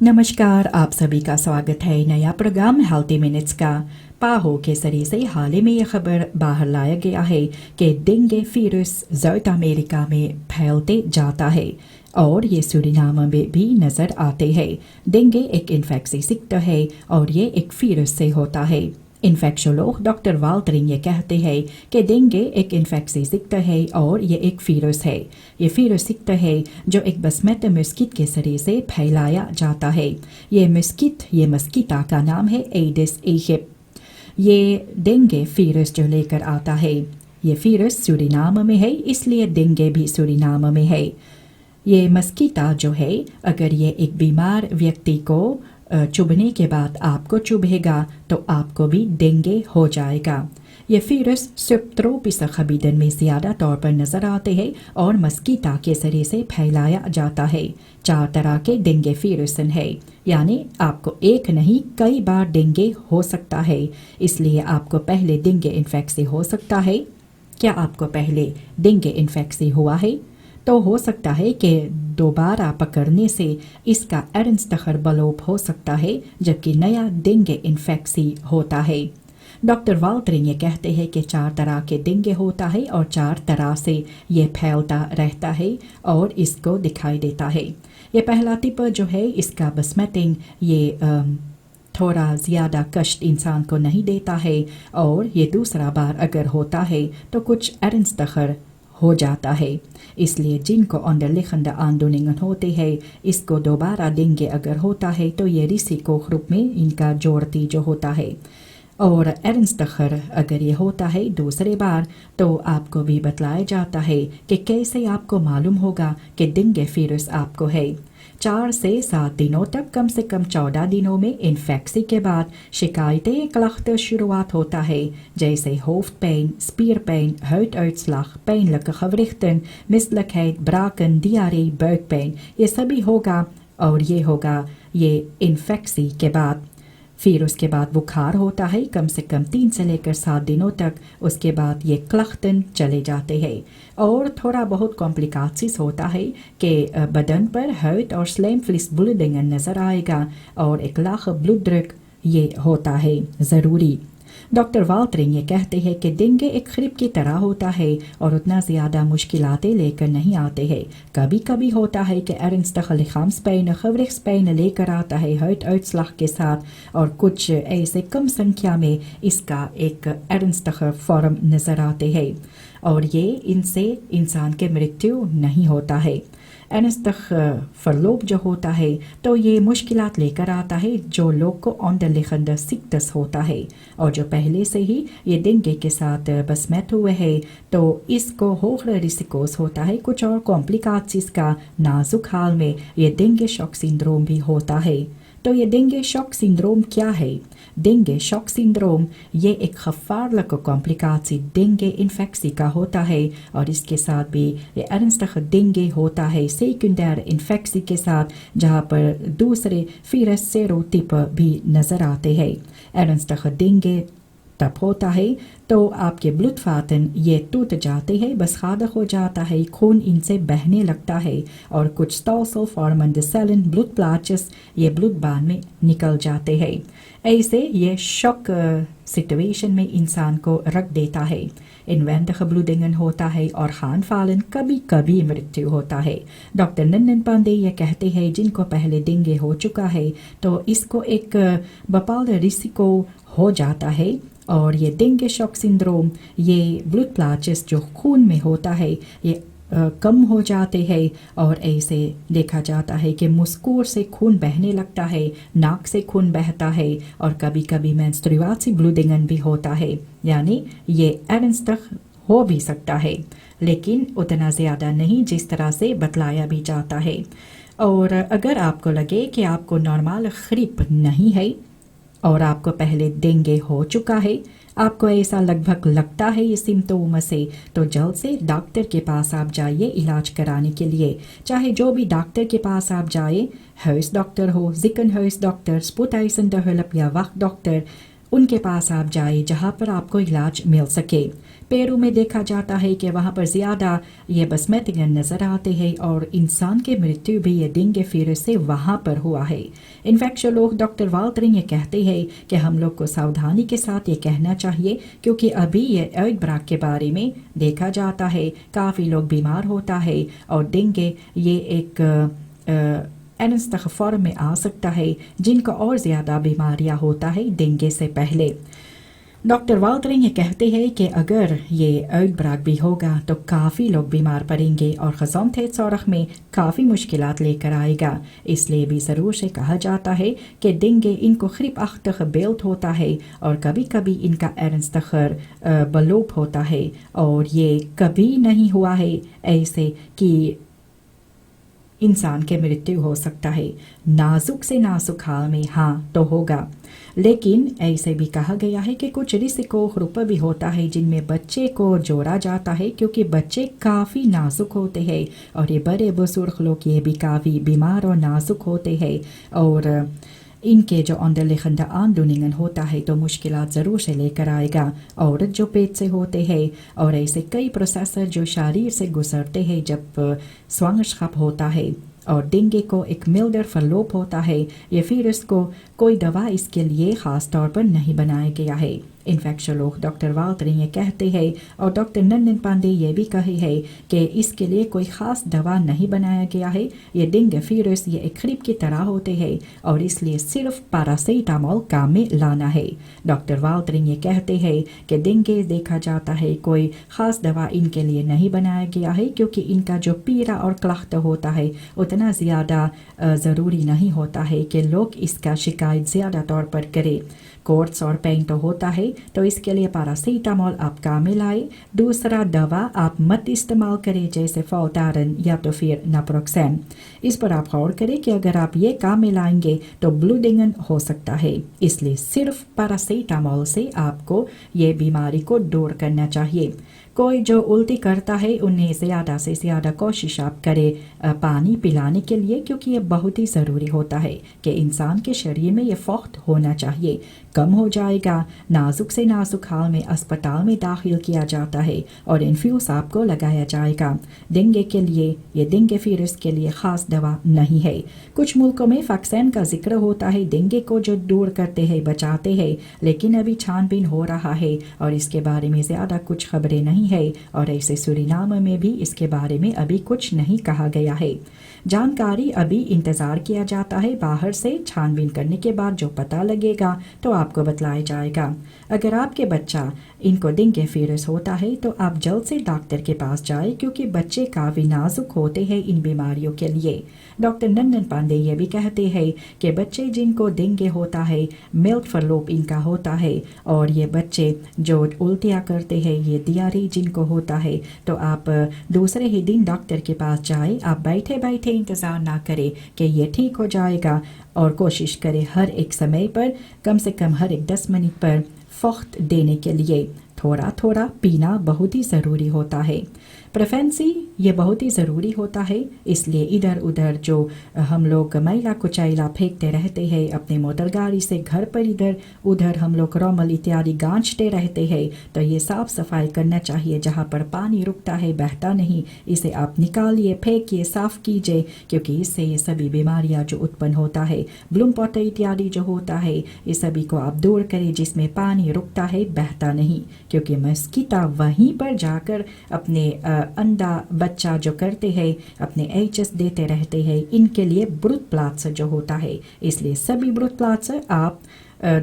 नमस्कार, आप सभी का स्वागत है नया प्रोग्राम हेल्थी मिनट्स का। पाहो के जरिए से हाल ही में यह खबर बाहर लाया गया है कि डेंगू वायरस ज़्यादा अमेरिका में फैलते जाता है और ये सूरीनाम में भी नज़र आते हैं। डेंगू एक इन्फेक्शन सिक्ता है और ये एक वायरस से होता है। इन्फेक्शोलॉग डॉक्टर वाल्टरिंग ये कहते हैं कि डेंगू एक इन्फेक्शन सिक्ता है और ये एक वायरस है। ये वायरस सिक्ता है जो एक बसमेट मस्किट के जरिए से फैलाया जाता है। ये मस्किटा का नाम है एडिस एजिप्टी। ये डेंगू वायरस जो लेकर आता है, ये वायरस सूरीनाम में है, इसलिए डेंगू भी सूरीनाम में है। ये मस्किटा जो है, अगर ये एक बीमार व्यक्ति को चुभने के बाद आपको चुभेगा तो आपको भी डेंगू हो जाएगा। ये वायरस सबट्रोपिस खबीदन में ज़्यादा तौर पर नज़र आते हैं और मस्किटा के जरिए से फैलाया जाता है। 4 तरह के डेंगू वायरस है, यानी आपको एक नहीं कई बार डेंगू हो सकता है, इसलिए आपको पहले डेंगू इन्फेक्शन हो सकता है। क्या आपको पहले डेंगू इन्फेक्शन हुआ है? तो हो सकता है कि दोबारा पकड़ने से इसका एरंस्तखर बलोप हो सकता है, जबकि नया डेंगू इन्फेक्शन होता है। डॉक्टर वाल्टरिंग ये कहते हैं कि 4 तरह के डेंगू होता है और 4 तरह से ये फैलता रहता है और इसको दिखाई देता है। ये पहला टिप जो है इसका बसमेटिंग ये थोड़ा ज़्यादा कष्ट इंसान को नहीं देता है और ये दूसरा बार अगर होता है तो कुछ एरंस्तखर हो जाता है। इसलिए जिनको अंडरलिखंड आंदोलन होते हैं, इसको दोबारा डेंगू अगर होता है तो ये रिसिको ग्रुप में इनका जोड़ती जो होता है। और एरंस्तखर अगर ये होता है दूसरे बार तो आपको भी बतलाया जाता है कि कैसे आपको मालूम होगा कि डेंगू वायरस आपको है। 4 से 7 दिनों तक कम से कम 14 दिनों में इन्फेक्शन के बाद शिकायतें क्लख्त शुरुआत होता है, जैसे होofdpijn, spierpijn, huiduitslag, pijnlijke gewrichten, misselijkheid, braken, diarree, buikpijn, ये सभी होगा और ये होगा ये इन्फेक्शन के बाद। फिर उसके बाद बुखार होता है कम से कम 3 से लेकर 7 दिनों तक। उसके बाद ये क्लख्तन चले जाते हैं और थोड़ा बहुत कॉम्प्लिकेशंस होता है कि बदन पर हर्ट और स्लेमफ्लिस ब्लीडिंग नज़र आएगा और एक लाख ब्लड ड्रग ये होता है ज़रूरी। डॉक्टर वाल्टरिंग ये कहते हैं कि डेंगू एक खरीप की तरह होता है और उतना ज़्यादा मुश्किलातें लेकर नहीं आते हैं। कभी कभी होता है कि एरंस्तखलिखाम्सपैन खवरिख्सपैन लेकर आता है हर्ट के साथ और कुछ ऐसे कम संख्या में इसका एक एरंस्तख फॉर्म नज़र आते हैं और ये इनसे इंसान के मृत्यु नहीं होता है। एरंस्तख फरलोप जो होता है तो ये मुश्किलात लेकर आता है जो लोग को अंडरलिखंड सिक्तस होता है और जो पहले से ही ये डेंगू के साथ बसमेट हुए हैं तो इसको होगा रिसिकोस होता है। कुछ और कॉम्प्लिकेशंस का नाजुक हाल में ये डेंगू शॉक सिंड्रोम भी होता है। तो ये डेंगू शॉक सिंड्रोम क्या है? डेंगू शॉक सिंड्रोम ये एक खफारलक कॉम्प्लिकेशन डेंगू इन्फेक्शन का होता है और इसके साथ भी ये एरंस्तख डेंगू होता है सेकेंडरी इन्फेक्शन के साथ, जहाँ पर दूसरे वायरस सेरोटिप भी नज़र आते हैं। एरंस्तख डेंगू तब होता है तो आपके ब्लड फातन ये टूट जाते हैं, बस खादक हो जाता है, खून इनसे बहने लगता है और कुछ टॉसल फॉर्मंडसेलन ब्लड प्लाचेस ये ब्लड बान में निकल जाते हैं। ऐसे ये शॉक सिचुएशन में इंसान को रख देता है। इनवेंडिग ब्लीडिंग होता है और खान फालन कभी कभी मृत्यु होता है। डॉक्टर नन्नन पांडे ये कहते हैं जिनको पहले डेंगू हो चुका है तो इसको एक बपाल रिसिको हो जाता है और ये डेंगू शॉक सिंड्रोम ये ब्लड प्लाचेस जो खून में होता है ये कम हो जाते हैं और ऐसे देखा जाता है कि मुस्कुर से खून बहने लगता है, नाक से खून बहता है और कभी कभी मेंस्ट्रुएशन ब्लीडिंग भी होता है। यानी ये एरंस्तख हो भी सकता है लेकिन उतना ज़्यादा नहीं जिस तरह से बतलाया भी जाता है। और अगर आपको लगे कि आपको नॉर्मल खरीप नहीं है और आपको पहले डेंगू हो चुका है, आपको ऐसा लगभग लगता है ये सिम्टोम से, तो जल्द से डॉक्टर के पास आप जाइए इलाज कराने के लिए। चाहे जो भी डॉक्टर के पास आप जाए, हर्स डॉक्टर हो, जिकनहर्स डॉक्टर, स्पुटाइसन डहलप या वक्त डॉक्टर, उनके पास आप जाए जहाँ पर आपको इलाज मिल सके। पेरू में देखा जाता है कि वहाँ पर ज़्यादा ये बसमतियन नज़र आते हैं और इंसान की मृत्यु भी ये डेंगू फीवर से वहाँ पर हुआ है। इन्फेक्शोलॉग डॉक्टर वाल्टरिंग ये कहते हैं कि हम लोग को सावधानी के साथ ये कहना चाहिए क्योंकि अभी ये आउटब्रेक के बारे में देखा जाता है, काफ़ी लोग बीमार होता है और डेंगू ये एक एनेस्थेटिक फॉर्म में आ सकता है जिनका और ज़्यादा बीमारियां होता है डेंगू से पहले। डॉक्टर वाल्टरिंग ये कहते हैं कि अगर ये आउटब्रेक भी होगा तो काफ़ी लोग बीमार पड़ेंगे और ख़ज़ामत में काफ़ी मुश्किलात लेकर आएगा। इसलिए भी ज़रूर से कहा जाता है कि डेंगू इनको खरीब अख्तख बेल्ट होता है और कभी कभी इनका एरेंस्तखर बलोप होता है और ये कभी नहीं हुआ है ऐसे कि इंसान के मृत्यु हो सकता है। नाजुक से नाजुक हाल में हाँ तो होगा, लेकिन ऐसे भी कहा गया है कि कुछ रिस्क ग्रुप भी होता है जिनमें बच्चे को जोड़ा जाता है क्योंकि बच्चे काफ़ी नाजुक होते हैं और ये बड़े बुजुर्ग लोग ये भी काफ़ी बीमार और नाजुक होते हैं और इनके जो अंदरलिखंदा आंदोलन होता है तो मुश्किलात ज़रूर से लेकर आएगा। औरत जो पेट से होते हैं और ऐसे कई प्रोसेसर जो शरीर से गुजरते हैं जब स्वांगरशिप होता है और डेंगू को एक मिल्डर फलोप होता है, ये फिर इसको कोई दवा इसके लिए ख़ास तौर पर नहीं बनाया गया है। इन्फेक्शोलॉग डॉक्टर वाल्टरिंग ये कहते हैं और डॉक्टर नंदन पांडे ये भी कहे है कि इसके लिए कोई ख़ास दवा नहीं बनाया गया है। ये डेंगू फीवर्स ये एक खरीब की तरह होते हैं और इसलिए सिर्फ पैरासीटामोल काम में लाना है। डॉक्टर वाल्टरिंग ये कहते हैं कि डेंगू देखा जाता है कोई ख़ास दवा इनके लिए नहीं बनाया गया है क्योंकि इनका जो पीड़ा और क्लाख्त होता है उतना ज़्यादा ज़रूरी नहीं होता है कि लोग इसका शिकायत ज़्यादा तौर पर करें। कोर्ट्स और पेन तो होता है तो इसके लिए पैरासीटामोल आप काम में लाए। दूसरा दवा आप मत इस्तेमाल करें जैसे फॉल्टारन या तो फिर नाप्रोक्सेन। इस पर आप गौर करें कि अगर आप ये काम में लाएंगे तो ब्लीडिंग हो सकता है, इसलिए सिर्फ पैरासीटामोल से आपको ये बीमारी को दूर करना चाहिए। कोई जो उल्टी करता है उन्हें ज़्यादा से ज़्यादा कोशिश आप करें पानी पिलाने के लिए क्योंकि ये बहुत ही ज़रूरी होता है कि इंसान के शरीर में ये फ़क्त होना चाहिए, कम हो जाएगा। नाजुक से नाजुक हाल में अस्पताल में दाखिल किया जाता है और इन्फ्यूज़ आपको लगाया जाएगा। डेंगू के लिए ये डेंगू फीवर्स के लिए ख़ास दवा नहीं है। कुछ मुल्कों में वैक्सीन का जिक्र होता है डेंगू को जो दूर करते हैं बचाते हैं, लेकिन अभी छानबीन हो रहा है और इसके बारे में ज़्यादा कुछ खबरें नहीं है और ऐसे सूरीनाम में भी इसके बारे में अभी कुछ नहीं कहा गया है। जानकारी अभी इंतज़ार किया जाता है, बाहर से छानबीन करने के बाद जो पता लगेगा तो आपको बतलाया जाएगा। अगर आपके बच्चा इनको डेंगू फीवर्स होता है तो आप जल्द से डॉक्टर के पास जाएं क्योंकि बच्चे काफ़ी नाजुक होते हैं इन बीमारियों के लिए। डॉक्टर नंदन पांडे ये भी कहते हैं कि बच्चे जिनको डेंगू होता है मिल्क फलोप इनका होता है और ये बच्चे जो उल्टियाँ करते हैं ये दियारी जिनको होता है तो आप दूसरे ही दिन डॉक्टर के पास जाए। आप बैठे बैठे इंतज़ार ना करें कि ये ठीक हो जाएगा और कोशिश करें हर एक समय पर कम से कम हर एक 10 मिनट पर फ़क्त देने के लिए थोड़ा थोड़ा पीना बहुत ही ज़रूरी होता है। प्रेफेंसी ये बहुत ही ज़रूरी होता है, इसलिए इधर उधर जो हम लोग मैला कुचैला फेंकते रहते हैं अपने मोटर गाड़ी से घर पर इधर उधर हम लोग रोमल इत्यादि गांचते रहते हैं तो ये साफ़ सफाई करना चाहिए। जहाँ पर पानी रुकता है बहता नहीं, इसे आप निकालिए, फेंकिए, साफ़ कीजिए क्योंकि इससे ये सभी बीमारियाँ जो उत्पन्न होता है ब्लूम पॉट इत्यादि जो होता है ये सभी को आप दूर करें जिसमें पानी रुकता है बहता नहीं, क्योंकि मस्कीटा वहीं पर जाकर अपने अंडा बच्चा जो करते हैं अपने एचएस देते रहते हैं। इनके लिए ब्रूथ प्लाट्स जो होता है, इसलिए सभी ब्रूथ प्लाट्स आप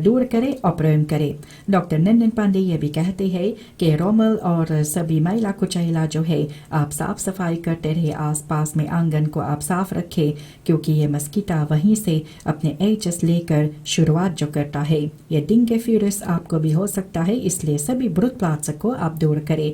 दूर करें और प्रयोग करें। डॉक्टर नंदन पांडे ये भी कहते हैं कि रोमल और सभी मैला कुचैला जो है आप साफ सफाई करते रहे, आसपास में आंगन को आप साफ रखें क्योंकि ये मस्कीटा वहीं से अपने एचएस लेकर शुरुआत जो करता है। ये डेंगू फीवर्स आपको भी हो सकता है, इसलिए सभी ब्रूथ प्लाट्स को आप दूर करें।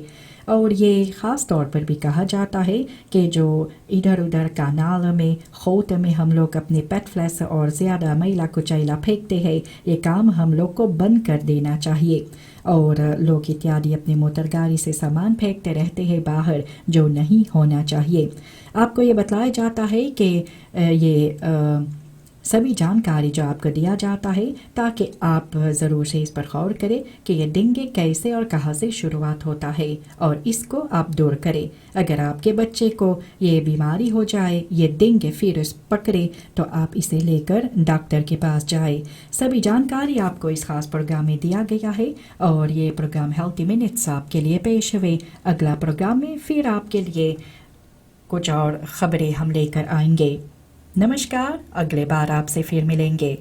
और ये ख़ास तौर पर भी कहा जाता है कि जो इधर उधर कानाल में खोत में हम लोग अपने पेट फ्लैश और ज़्यादा मैला कुचैला फेंकते हैं, ये काम हम लोग को बंद कर देना चाहिए। और लोग इत्यादि अपनी मोटर गाड़ी से सामान फेंकते रहते हैं बाहर, जो नहीं होना चाहिए। आपको ये बतलाया जाता है कि ये सभी जानकारी जो आपको दिया जाता है ताकि आप ज़रूर से इस पर गौर करें कि ये डेंगू कैसे और कहाँ से शुरुआत होता है और इसको आप दूर करें। अगर आपके बच्चे को ये बीमारी हो जाए, ये डेंगू वायरस पकड़े, तो आप इसे लेकर डॉक्टर के पास जाए। सभी जानकारी आपको इस खास प्रोग्राम में दिया गया है और ये प्रोग्राम हेल्थी मिनट्स आपके लिए पेश हुए। अगला प्रोग्राम में फिर आपके लिए कुछ और खबरें हम लेकर आएंगे। नमस्कार, अगले बार आपसे फिर मिलेंगे।